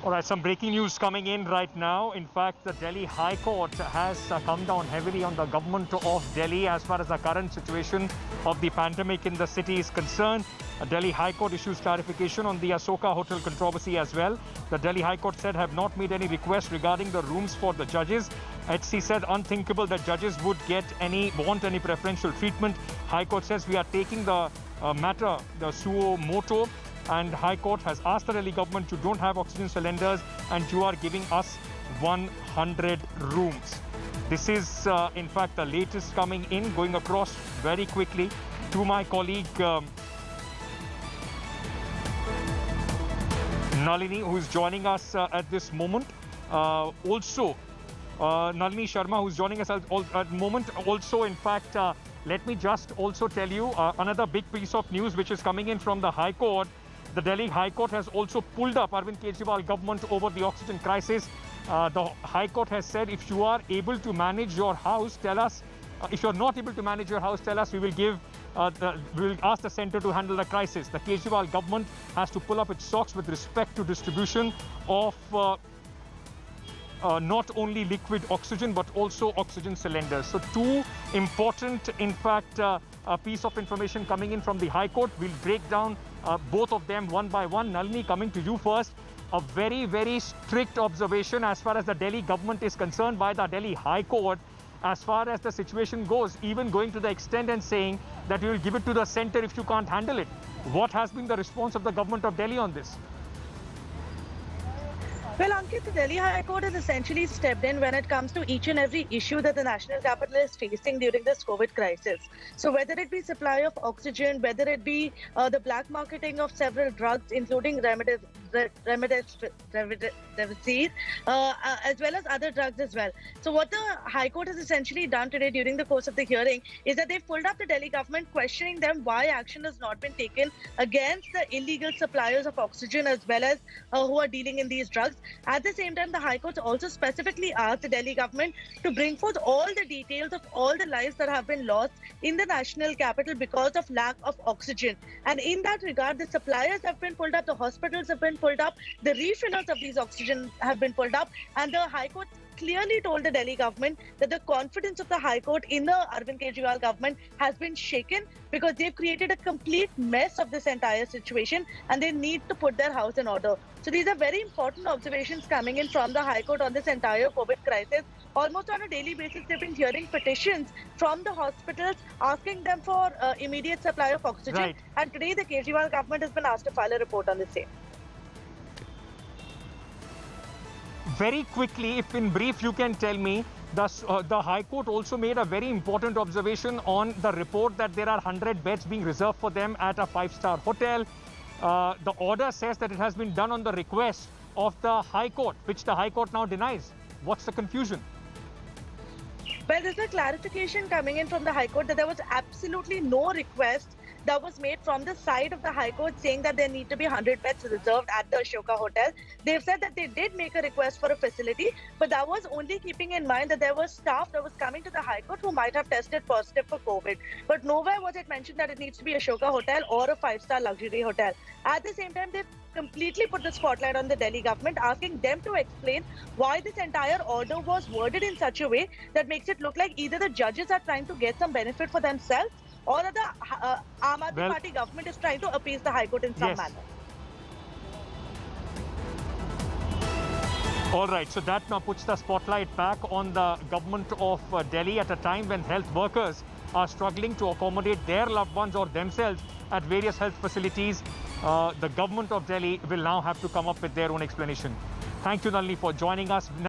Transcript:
All right, some breaking news coming in right now. In fact, the Delhi High Court has come down heavily on the government of Delhi as far as the current situation of the pandemic in the city is concerned. Delhi High Court issues clarification on the Ashoka Hotel controversy as well. The Delhi High Court said have not made any requests regarding the rooms for the judges. HC said unthinkable that judges would want any preferential treatment. High Court says we are taking the matter, the suo moto. And High Court has asked the Delhi government, you don't have oxygen cylinders and you are giving us 100 rooms. This is in fact the latest coming in, going across very quickly to my colleague Nalini, who is joining us at this moment. Also Nalini Sharma, who is joining us at the moment. Also, in fact, let me just also tell you another big piece of news which is coming in from the High Court. The Delhi High Court has also pulled up Arvind Kejriwal government over the oxygen crisis. The High Court has said if you are able to manage your house, tell us. If you're not able to manage your house, tell us. We will ask the centre to handle the crisis. The Kejriwal government has to pull up its socks with respect to distribution of not only liquid oxygen but also oxygen cylinders. So two important, in fact, a piece of information coming in from the High Court. We'll break down both of them one by one. Nalini, coming to you first. A very, very strict observation as far as the Delhi government is concerned by the Delhi High Court as far as the situation goes, even going to the extent and saying that we will give it to the centre if you can't handle it. What has been the response of the government of Delhi on this? Well, Ankit, the Delhi High Court has essentially stepped in when it comes to each and every issue that the national capital is facing during this COVID crisis. So whether it be supply of oxygen, whether it be the black marketing of several drugs, including remdesivir, as well as other drugs as well. So what the High Court has essentially done today during the course of the hearing is that they've pulled up the Delhi government, questioning them why action has not been taken against the illegal suppliers of oxygen as well as who are dealing in these drugs. At the same time, the High Court also specifically asked the Delhi government to bring forth all the details of all the lives that have been lost in the national capital because of lack of oxygen. And in that regard, the suppliers have been pulled up, the hospitals have been pulled up, the refillers of these oxygen have been pulled up, and the High Court clearly told the Delhi government that the confidence of the High Court in the Arvind Kejriwal government has been shaken because they've created a complete mess of this entire situation and they need to put their house in order. So these are very important observations coming in from the High Court on this entire COVID crisis. Almost on a daily basis, they've been hearing petitions from the hospitals asking them for immediate supply of oxygen. Right. And today the Kejriwal government has been asked to file a report on the same. Very quickly, if in brief you can tell me, the High Court also made a very important observation on the report that there are 100 beds being reserved for them at a 5-star hotel. The order says that it has been done on the request of the High Court, which the High Court now denies. What's the confusion? Well, there's a clarification coming in from the High Court that there was absolutely no request that was made from the side of the High Court saying that there need to be 100 beds reserved at the Ashoka Hotel. They've said that they did make a request for a facility, but that was only keeping in mind that there was staff that was coming to the High Court who might have tested positive for COVID. But nowhere was it mentioned that it needs to be Ashoka Hotel or a 5-star luxury hotel. At the same time, they've completely put the spotlight on the Delhi government, asking them to explain why this entire order was worded in such a way that makes it look like either the judges are trying to get some benefit for themselves or that the Aam Aadmi Party government is trying to appease the High Court in some manner. All right, so that now puts the spotlight back on the government of Delhi at a time when health workers are struggling to accommodate their loved ones or themselves at various health facilities. The government of Delhi will now have to come up with their own explanation. Thank you, Nalini, for joining us.